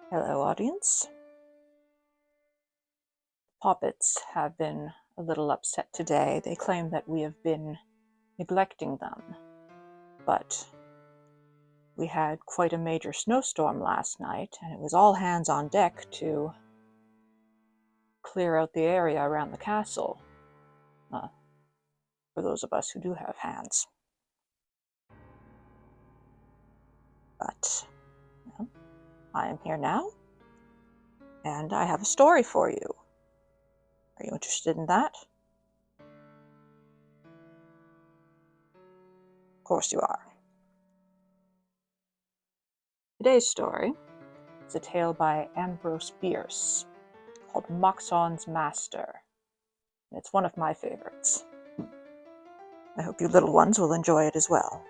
Hello, audience. Poppets have been a little upset today. They claim that we have been neglecting them, but we had quite a major snowstorm last night, and it was all hands on deck to clear out the area around the castle, for those of us who do have hands. But well, I am here now, and I have a story for you. Are you interested in that? Of course you are. Today's story is a tale by Ambrose Bierce called Moxon's Master. And it's one of my favorites. I hope you little ones will enjoy it as well.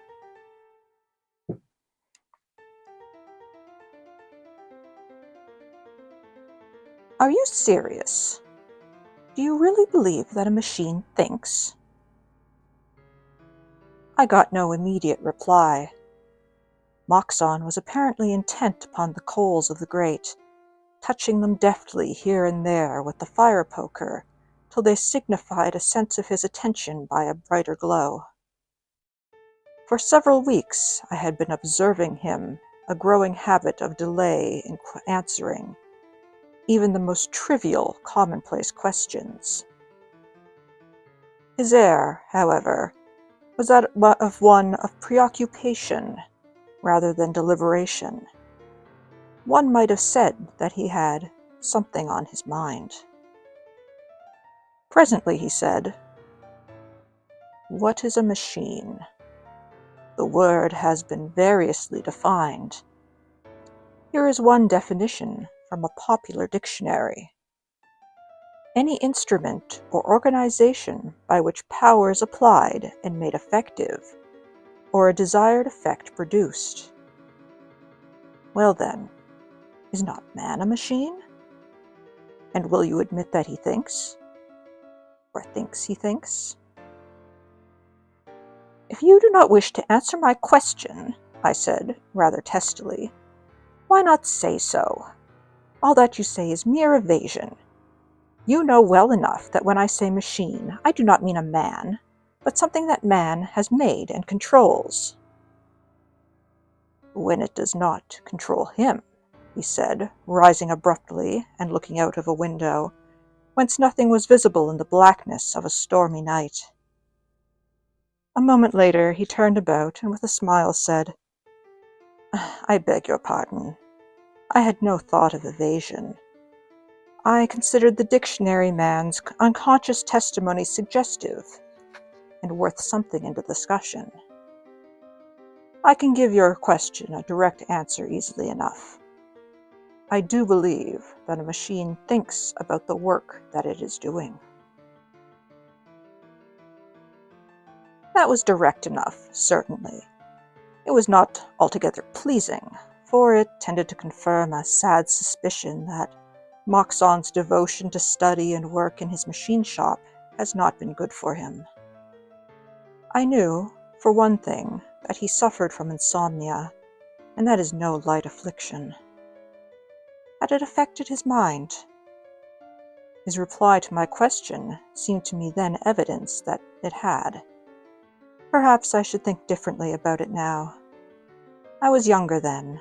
Are you serious? Do you really believe that a machine thinks? I got no immediate reply. Moxon was apparently intent upon the coals of the grate, touching them deftly here and there with the fire poker till they signified a sense of his attention by a brighter glow. For several weeks I had been observing him, a growing habit of delay in answering even the most trivial, commonplace questions. His air, however, was that of one of preoccupation rather than deliberation. One might have said that he had something on his mind. Presently he said, "What is a machine? The word has been variously defined. Here is one definition from a popular dictionary. Any instrument or organization by which power is applied and made effective, or a desired effect produced." Well then, is not man a machine? And will you admit that he thinks? Or thinks he thinks? If you do not wish to answer my question, I said, rather testily, why not say so? All that you say is mere evasion. You know well enough that when I say machine, I do not mean a man, but something that man has made and controls. When it does not control him, he said, rising abruptly and looking out of a window, whence nothing was visible in the blackness of a stormy night. A moment later he turned about and with a smile said, "I beg your pardon. I had no thought of evasion. I considered the dictionary man's unconscious testimony suggestive and worth something in the discussion. I can give your question a direct answer easily enough. I do believe that a machine thinks about the work that it is doing." That was direct enough, certainly. It was not altogether pleasing, for it tended to confirm a sad suspicion that Moxon's devotion to study and work in his machine shop has not been good for him. I knew, for one thing, that he suffered from insomnia, and that is no light affliction. Had it affected his mind? His reply to my question seemed to me then evidence that it had. Perhaps I should think differently about it now. I was younger then,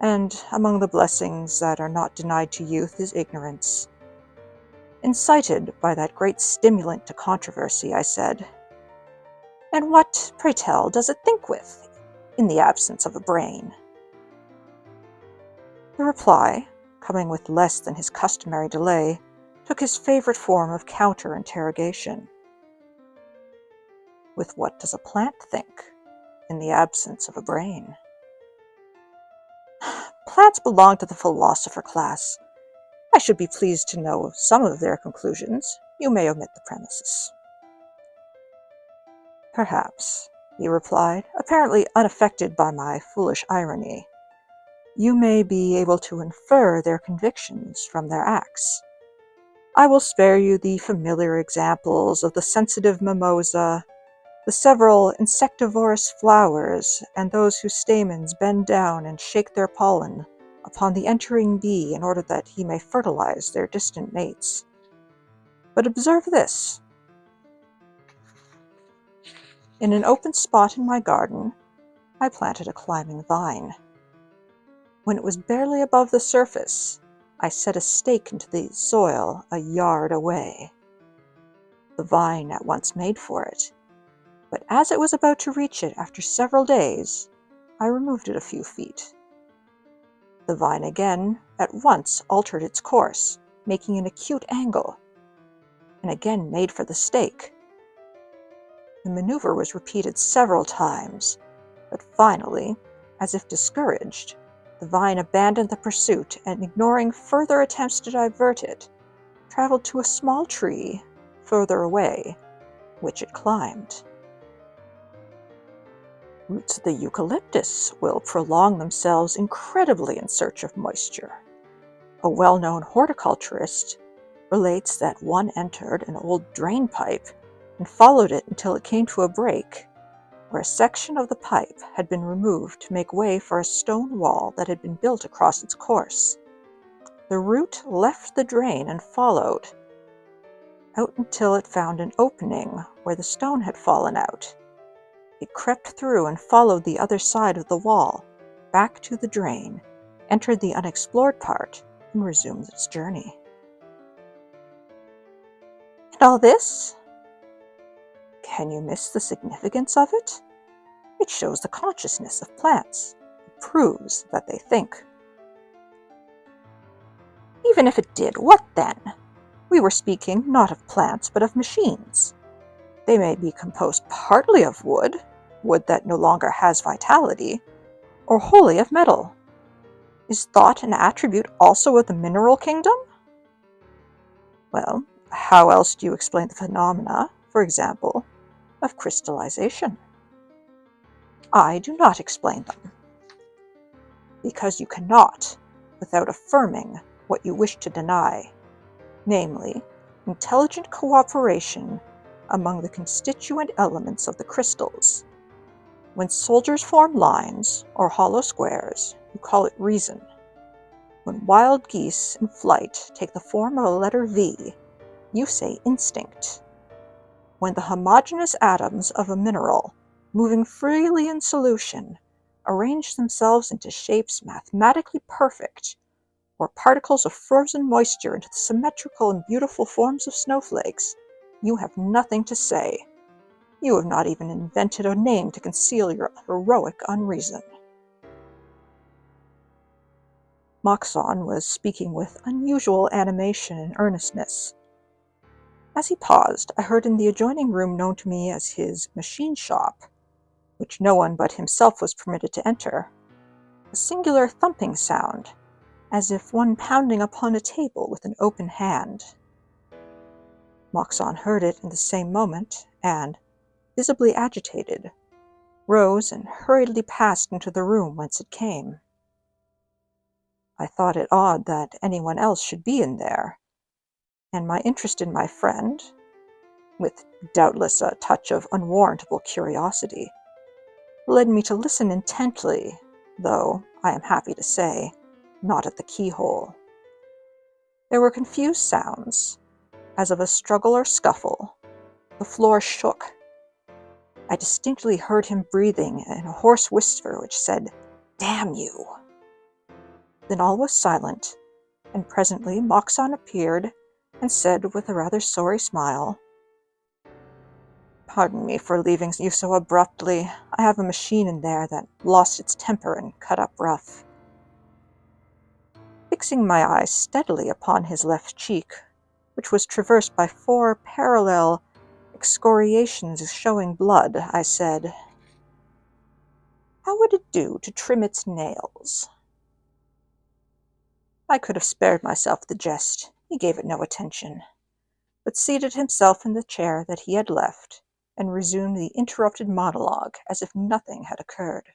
and among the blessings that are not denied to youth is ignorance. Incited by that great stimulant to controversy, I said, "And what, pray tell, does it think with, in the absence of a brain?" The reply, coming with less than his customary delay, took his favorite form of counter-interrogation. "With what does a plant think, in the absence of a brain?" Plants belong to the philosopher class. I should be pleased to know some of their conclusions. You may omit the premises. "Perhaps," he replied, apparently unaffected by my foolish irony. "You may be able to infer their convictions from their acts. I will spare you the familiar examples of the sensitive mimosa, the several insectivorous flowers, and those whose stamens bend down and shake their pollen, upon the entering bee in order that he may fertilize their distant mates. But observe this. In an open spot in my garden, I planted a climbing vine. When it was barely above the surface, I set a stake into the soil a yard away. The vine at once made for it, but as it was about to reach it after several days, I removed it a few feet. The vine again at once altered its course, making an acute angle, and again made for the stake. The maneuver was repeated several times, but finally, as if discouraged, the vine abandoned the pursuit and, ignoring further attempts to divert it, traveled to a small tree further away, which it climbed. Roots of the eucalyptus will prolong themselves incredibly in search of moisture. A well-known horticulturist relates that one entered an old drain pipe and followed it until it came to a break, where a section of the pipe had been removed to make way for a stone wall that had been built across its course. The root left the drain and followed out until it found an opening where the stone had fallen out. It crept through and followed the other side of the wall, back to the drain, entered the unexplored part, and resumed its journey. And all this? Can you miss the significance of it? It shows the consciousness of plants. It proves that they think. Even if it did, what then? We were speaking not of plants, but of machines. They may be composed partly of wood that no longer has vitality, or wholly of metal. Is thought an attribute also of the mineral kingdom? Well, how else do you explain the phenomena, for example, of crystallization? I do not explain them, because you cannot, without affirming what you wish to deny, namely, intelligent cooperation among the constituent elements of the crystals. When soldiers form lines, or hollow squares, you call it reason. When wild geese in flight take the form of a letter V, you say instinct. When the homogeneous atoms of a mineral, moving freely in solution, arrange themselves into shapes mathematically perfect, or particles of frozen moisture into the symmetrical and beautiful forms of snowflakes, you have nothing to say. You have not even invented a name to conceal your heroic unreason. Moxon was speaking with unusual animation and earnestness. As he paused, I heard in the adjoining room known to me as his machine shop, which no one but himself was permitted to enter, a singular thumping sound, as if one pounding upon a table with an open hand. Moxon heard it in the same moment, and, visibly agitated, rose and hurriedly passed into the room whence it came. I thought it odd that anyone else should be in there, and my interest in my friend, with doubtless a touch of unwarrantable curiosity, led me to listen intently, though, I am happy to say, not at the keyhole. There were confused sounds, as of a struggle or scuffle. The floor shook. I distinctly heard him breathing in a hoarse whisper which said, "Damn you!" Then all was silent, and presently Moxon appeared and said with a rather sorry smile, "Pardon me for leaving you so abruptly. I have a machine in there that lost its temper and cut up rough." Fixing my eyes steadily upon his left cheek, which was traversed by 4 parallel excoriations showing blood, I said, "How would it do to trim its nails?" I could have spared myself the jest. He gave it no attention, but seated himself in the chair that he had left, and resumed the interrupted monologue as if nothing had occurred.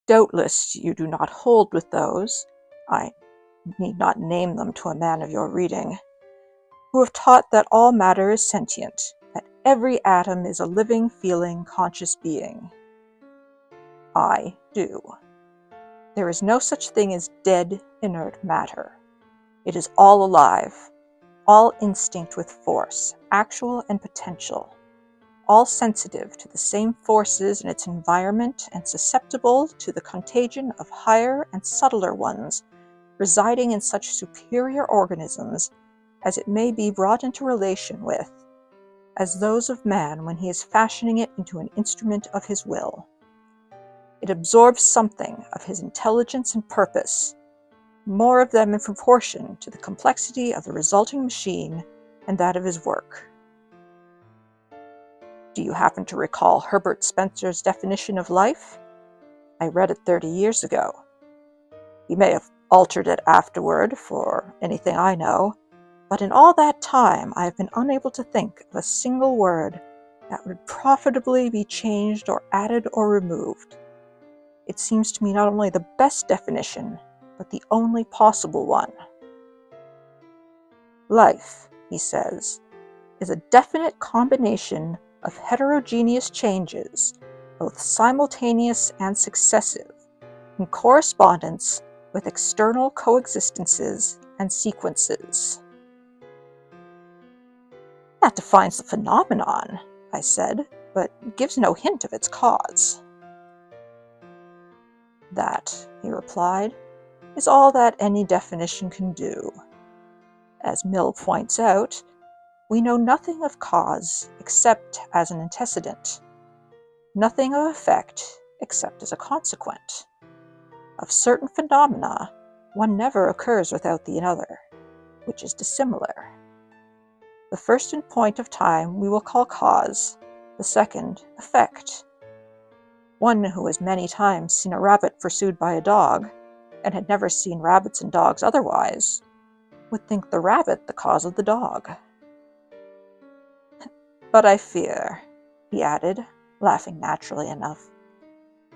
Doubtless you do not hold with those, I need not name them to a man of your reading, who have taught that all matter is sentient, that every atom is a living, feeling, conscious being. I do. There is no such thing as dead, inert matter. It is all alive, all instinct with force, actual and potential, all sensitive to the same forces in its environment and susceptible to the contagion of higher and subtler ones residing in such superior organisms as it may be brought into relation with, as those of man when he is fashioning it into an instrument of his will. It absorbs something of his intelligence and purpose, more of them in proportion to the complexity of the resulting machine and that of his work. Do you happen to recall Herbert Spencer's definition of life? I read it 30 years ago. He may have altered it afterward, for anything I know, but in all that time I have been unable to think of a single word that would profitably be changed or added or removed. It seems to me not only the best definition, but the only possible one. Life, he says, is a definite combination of heterogeneous changes, both simultaneous and successive, in correspondence with external coexistences and sequences. That defines the phenomenon, I said, but gives no hint of its cause. That, he replied, is all that any definition can do. As Mill points out, we know nothing of cause except as an antecedent, nothing of effect except as a consequent. Of certain phenomena, one never occurs without the other, which is dissimilar. The first in point of time we will call cause, the second effect. One who has many times seen a rabbit pursued by a dog, and had never seen rabbits and dogs otherwise, would think the rabbit the cause of the dog. But I fear, he added, laughing naturally enough,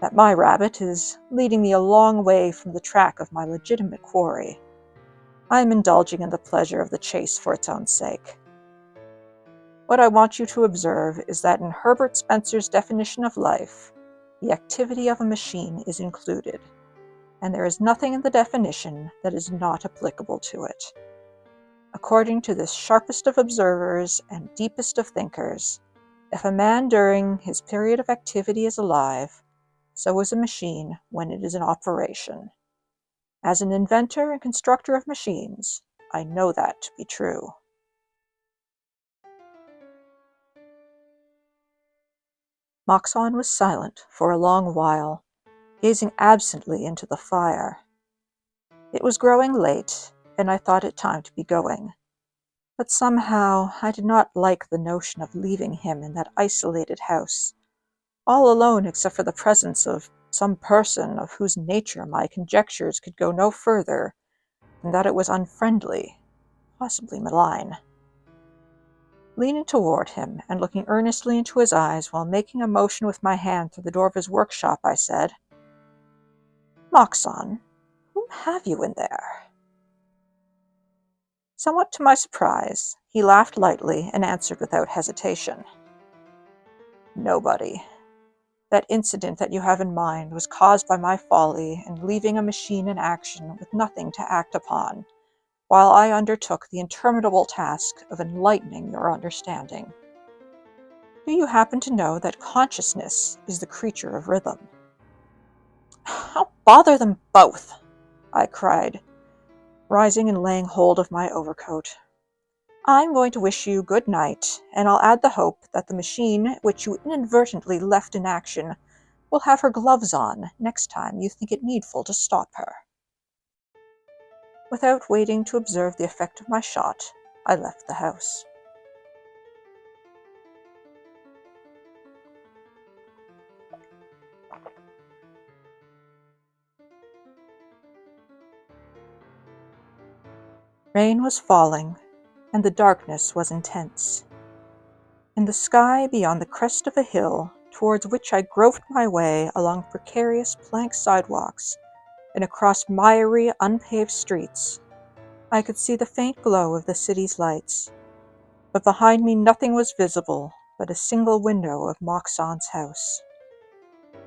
that my rabbit is leading me a long way from the track of my legitimate quarry. I am indulging in the pleasure of the chase for its own sake. What I want you to observe is that in Herbert Spencer's definition of life, the activity of a machine is included, and there is nothing in the definition that is not applicable to it. According to this sharpest of observers and deepest of thinkers, if a man during his period of activity is alive, so is a machine when it is in operation. As an inventor and constructor of machines, I know that to be true. Moxon was silent for a long while, gazing absently into the fire. It was growing late, and I thought it time to be going. But somehow I did not like the notion of leaving him in that isolated house, all alone except for the presence of some person of whose nature my conjectures could go no further than that it was unfriendly, possibly malign. Leaning toward him and looking earnestly into his eyes while making a motion with my hand through the door of his workshop, I said, "Moxon, whom have you in there?" Somewhat to my surprise, he laughed lightly and answered without hesitation, "Nobody. That incident that you have in mind was caused by my folly in leaving a machine in action with nothing to act upon, while I undertook the interminable task of enlightening your understanding. Do you happen to know that consciousness is the creature of rhythm?" "How bother them both!" I cried, rising and laying hold of my overcoat. "I'm going to wish you good night, and I'll add the hope that the machine which you inadvertently left in action will have her gloves on next time you think it needful to stop her." Without waiting to observe the effect of my shot, I left the house. Rain was falling, and the darkness was intense. In the sky beyond the crest of a hill, towards which I groped my way along precarious plank sidewalks and across miry, unpaved streets, I could see the faint glow of the city's lights, but behind me nothing was visible but a single window of Moxon's house.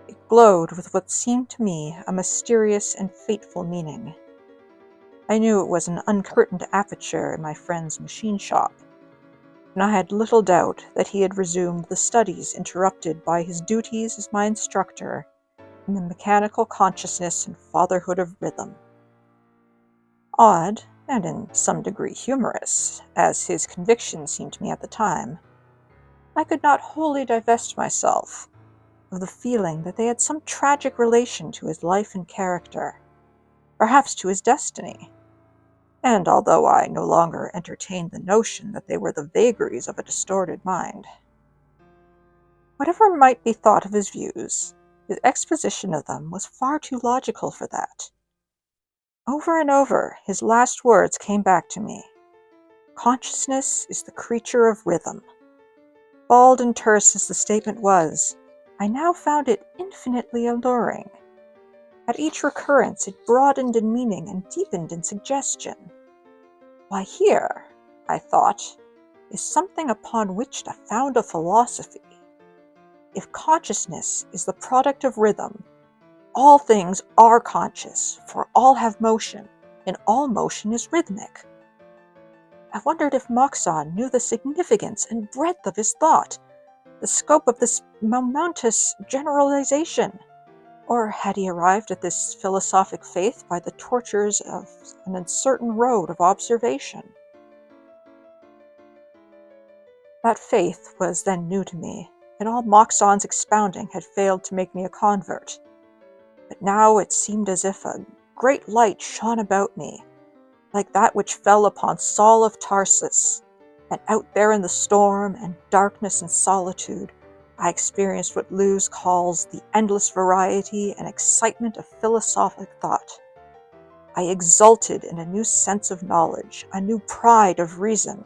It glowed with what seemed to me a mysterious and fateful meaning. I knew it was an uncurtained aperture in my friend's machine shop, and I had little doubt that he had resumed the studies interrupted by his duties as my instructor in the mechanical consciousness and fatherhood of rhythm. Odd, and in some degree humorous, as his conviction seemed to me at the time, I could not wholly divest myself of the feeling that they had some tragic relation to his life and character, perhaps to his destiny. And although I no longer entertained the notion that they were the vagaries of a distorted mind, whatever might be thought of his views, his exposition of them was far too logical for that. Over and over, his last words came back to me. Consciousness is the creature of rhythm. Bald and terse as the statement was, I now found it infinitely alluring. At each recurrence, it broadened in meaning and deepened in suggestion. Why, here, I thought, is something upon which to found a philosophy. If consciousness is the product of rhythm, all things are conscious, for all have motion, and all motion is rhythmic. I wondered if Moxon knew the significance and breadth of his thought, the scope of this momentous generalization, or had he arrived at this philosophic faith by the tortures of an uncertain road of observation? That faith was then new to me, and all Moxon's expounding had failed to make me a convert. But now it seemed as if a great light shone about me, like that which fell upon Saul of Tarsus, and out there in the storm and darkness and solitude, I experienced what Lewes calls the endless variety and excitement of philosophic thought. I exulted in a new sense of knowledge, a new pride of reason.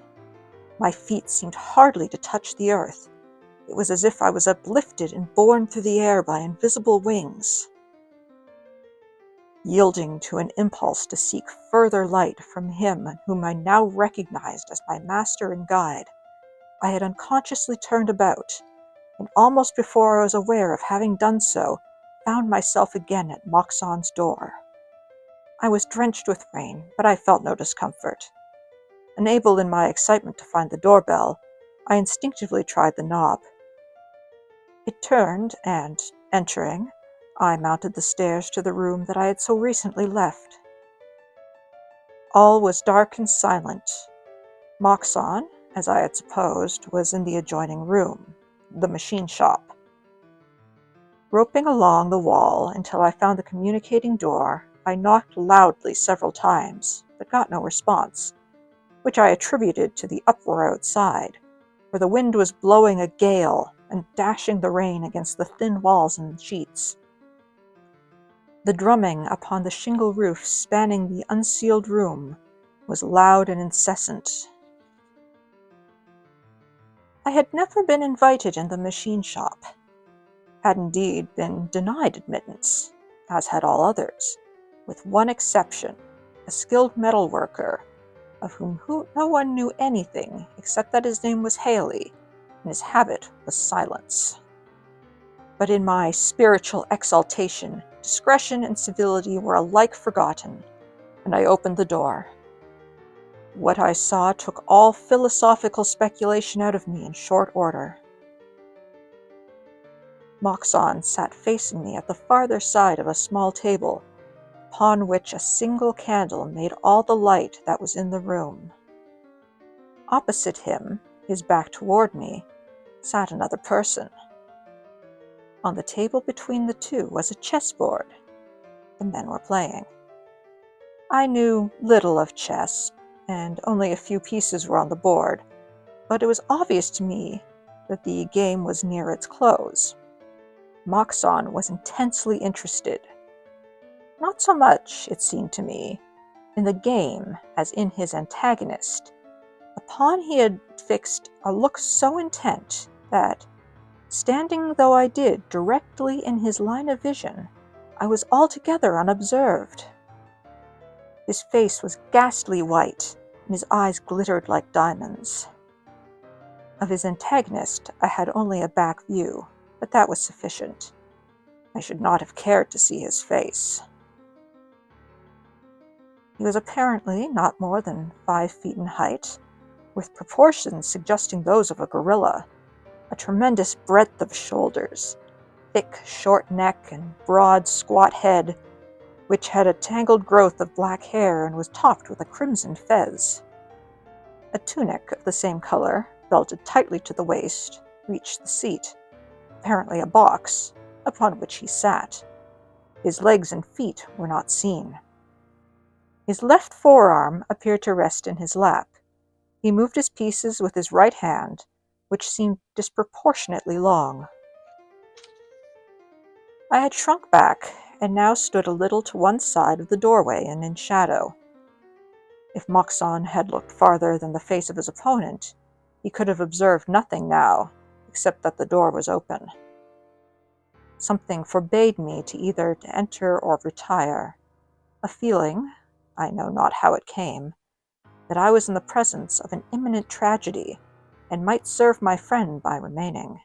My feet seemed hardly to touch the earth. It was as if I was uplifted and borne through the air by invisible wings. Yielding to an impulse to seek further light from him whom I now recognized as my master and guide, I had unconsciously turned about, and almost before I was aware of having done so, found myself again at Moxon's door. I was drenched with rain, but I felt no discomfort. Unable in my excitement to find the doorbell, I instinctively tried the knob. It turned, and, entering, I mounted the stairs to the room that I had so recently left. All was dark and silent. Moxon, as I had supposed, was in the adjoining room, the machine shop. Groping along the wall until I found the communicating door, I knocked loudly several times, but got no response, which I attributed to the uproar outside, where the wind was blowing a gale and dashing the rain against the thin walls and sheets. The drumming upon the shingle roof spanning the unceiled room was loud and incessant. I had never been invited in the machine shop, had indeed been denied admittance, as had all others, with one exception, a skilled metalworker, of whom no one knew anything except that his name was Haley, and his habit was silence. But in my spiritual exaltation, discretion and civility were alike forgotten, and I opened the door. What I saw took all philosophical speculation out of me in short order. Moxon sat facing me at the farther side of a small table, upon which a single candle made all the light that was in the room. Opposite him, his back toward me, sat another person. On the table between the two was a chessboard. The men were playing. I knew little of chess, and only a few pieces were on the board, but it was obvious to me that the game was near its close. Moxon was intensely interested. Not so much, it seemed to me, in the game as in his antagonist. Upon he had fixed a look so intent that, standing though I did directly in his line of vision, I was altogether unobserved. His face was ghastly white, and his eyes glittered like diamonds. Of his antagonist I had only a back view, but that was sufficient. I should not have cared to see his face. He was apparently not more than 5 feet in height, with proportions suggesting those of a gorilla, a tremendous breadth of shoulders, thick, short neck, and broad, squat head, which had a tangled growth of black hair and was topped with a crimson fez. A tunic of the same color, belted tightly to the waist, reached the seat, apparently a box, upon which he sat. His legs and feet were not seen. His left forearm appeared to rest in his lap. He moved his pieces with his right hand, which seemed disproportionately long. I had shrunk back, and now stood a little to one side of the doorway and in shadow. If Moxon had looked farther than the face of his opponent, he could have observed nothing now, except that the door was open. Something forbade me to either to enter or retire. A feeling, I know not how it came, that I was in the presence of an imminent tragedy, and might serve my friend by remaining.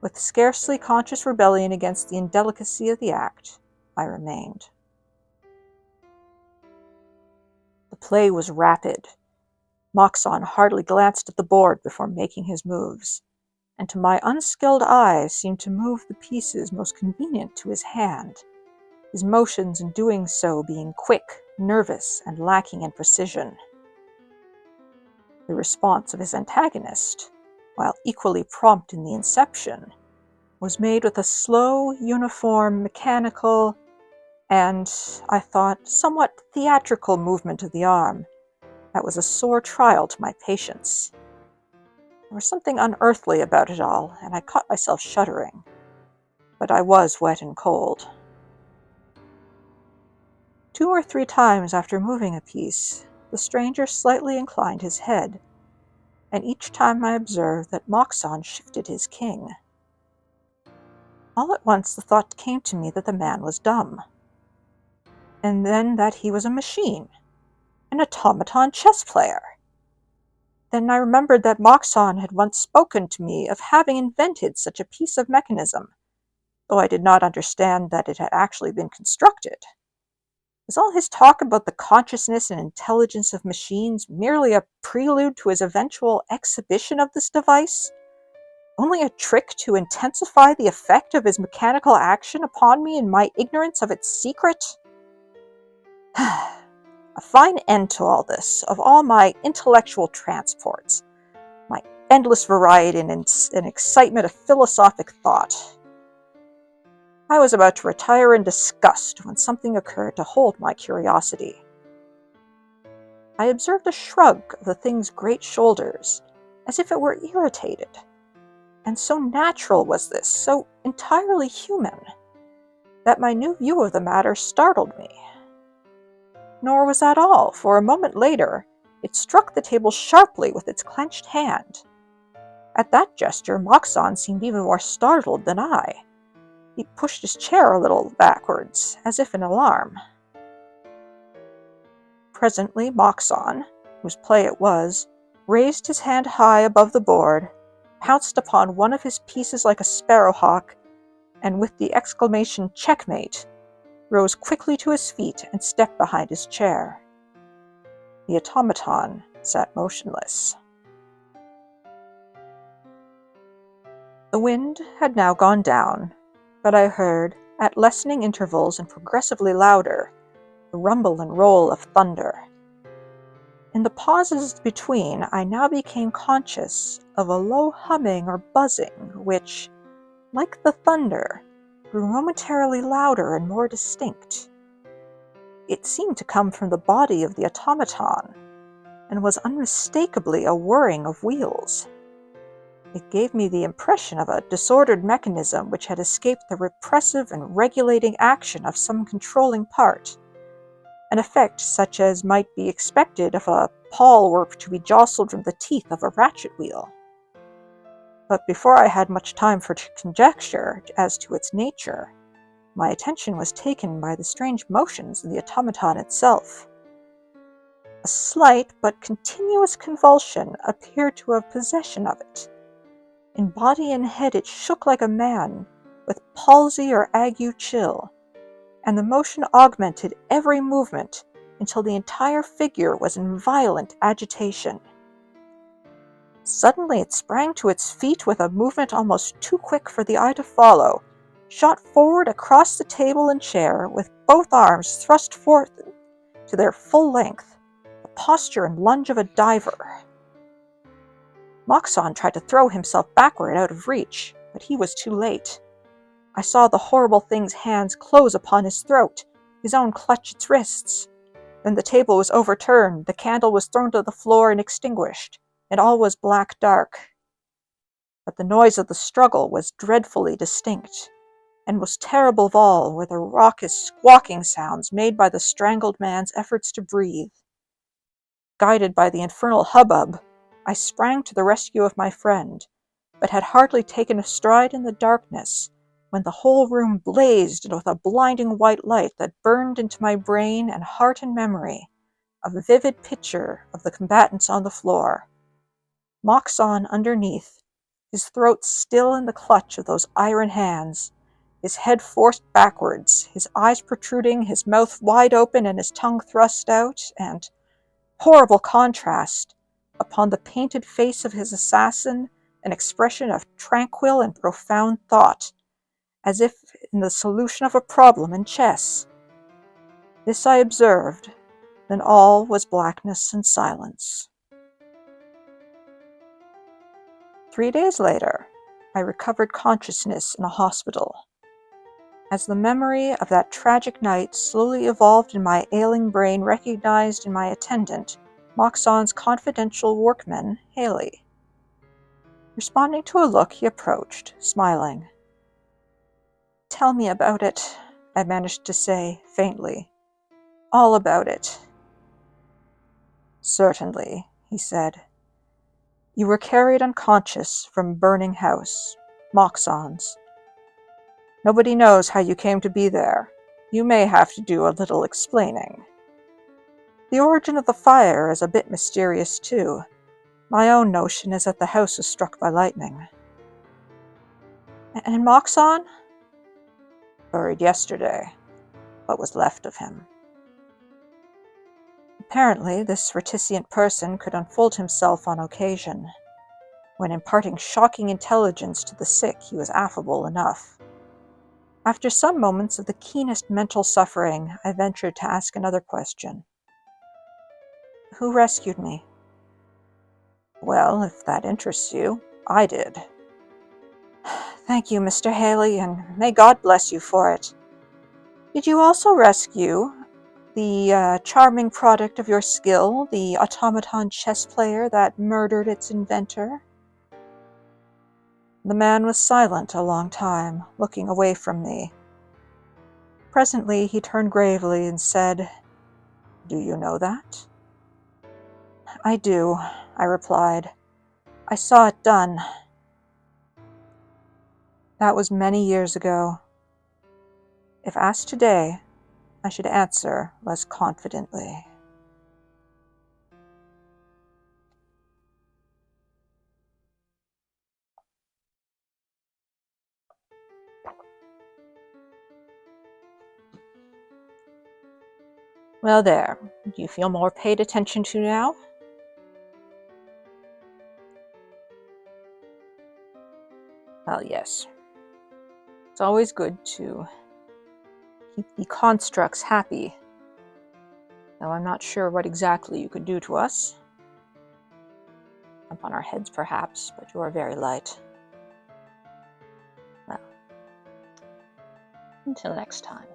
With scarcely conscious rebellion against the indelicacy of the act, I remained. The play was rapid. Moxon hardly glanced at the board before making his moves, and to my unskilled eye seemed to move the pieces most convenient to his hand, his motions in doing so being quick, nervous, and lacking in precision. The response of his antagonist, while equally prompt in the inception, was made with a slow, uniform, mechanical, and, I thought, somewhat theatrical movement of the arm that was a sore trial to my patience. There was something unearthly about it all, and I caught myself shuddering. But I was wet and cold. 2 or 3 times after moving a piece, the stranger slightly inclined his head, and each time I observed that Moxon shifted his king. All at once the thought came to me that the man was dumb, and then that he was a machine, an automaton chess player. Then I remembered that Moxon had once spoken to me of having invented such a piece of mechanism, though I did not understand that it had actually been constructed. Was all his talk about the consciousness and intelligence of machines merely a prelude to his eventual exhibition of this device? Only a trick to intensify the effect of his mechanical action upon me in my ignorance of its secret? A fine end to all this, of all my intellectual transports, my endless variety and excitement of philosophic thought. I was about to retire in disgust when something occurred to hold my curiosity. I observed a shrug of the thing's great shoulders, as if it were irritated. And so natural was this, so entirely human, that my new view of the matter startled me. Nor was that all, for a moment later, it struck the table sharply with its clenched hand. At that gesture, Moxon seemed even more startled than I. He pushed his chair a little backwards, as if in alarm. Presently Moxon, whose play it was, raised his hand high above the board, pounced upon one of his pieces like a sparrowhawk, and with the exclamation "Checkmate!" rose quickly to his feet and stepped behind his chair. The automaton sat motionless. The wind had now gone down, but I heard, at lessening intervals and progressively louder, the rumble and roll of thunder. In the pauses between, I now became conscious of a low humming or buzzing which, like the thunder, grew momentarily louder and more distinct. It seemed to come from the body of the automaton, and was unmistakably a whirring of wheels. It gave me the impression of a disordered mechanism which had escaped the repressive and regulating action of some controlling part, an effect such as might be expected if a pawl were to be jostled from the teeth of a ratchet wheel. But before I had much time for conjecture as to its nature, my attention was taken by the strange motions of the automaton itself. A slight but continuous convulsion appeared to have possession of it. In body and head it shook like a man, with palsy or ague chill, and the motion augmented every movement until the entire figure was in violent agitation. Suddenly it sprang to its feet with a movement almost too quick for the eye to follow, shot forward across the table and chair with both arms thrust forth to their full length, the posture and lunge of a diver. Moxon tried to throw himself backward out of reach, but he was too late. I saw the horrible thing's hands close upon his throat, his own clutch its wrists. Then the table was overturned, the candle was thrown to the floor and extinguished, and all was black dark. But the noise of the struggle was dreadfully distinct, and most terrible of all were the raucous squawking sounds made by the strangled man's efforts to breathe. Guided by the infernal hubbub, I sprang to the rescue of my friend, but had hardly taken a stride in the darkness when the whole room blazed with a blinding white light that burned into my brain and heart and memory a vivid picture of the combatants on the floor. Moxon underneath, his throat still in the clutch of those iron hands, his head forced backwards, his eyes protruding, his mouth wide open and his tongue thrust out, and, horrible contrast, upon the painted face of his assassin an expression of tranquil and profound thought, as if in the solution of a problem in chess. This I observed, then all was blackness and silence. 3 days later, I recovered consciousness in a hospital. As the memory of that tragic night slowly evolved in my ailing brain, recognized in my attendant, Moxon's confidential workman, Haley. Responding to a look, he approached, smiling. "Tell me about it," I managed to say, faintly. "All about it." "Certainly," he said. "You were carried unconscious from burning house, Moxon's. Nobody knows how you came to be there. You may have to do a little explaining. The origin of the fire is a bit mysterious, too. My own notion is that the house was struck by lightning." "And Moxon?" "Buried yesterday. What was left of him." Apparently, this reticent person could unfold himself on occasion. When imparting shocking intelligence to the sick, he was affable enough. After some moments of the keenest mental suffering, I ventured to ask another question. "Who rescued me?" "Well, if that interests you, I did." "Thank you, Mr. Haley, and may God bless you for it. Did you also rescue the charming product of your skill, the automaton chess player that murdered its inventor?" The man was silent a long time, looking away from me. Presently he turned gravely and said, "Do you know that?" "I do," I replied. "I saw it done." That was many years ago. If asked today, I should answer less confidently. Well, there. Do you feel more paid attention to now? Well, yes. It's always good to keep the constructs happy, though I'm not sure what exactly you could do to us. Jump on our heads, perhaps, but you are very light. Well, until next time.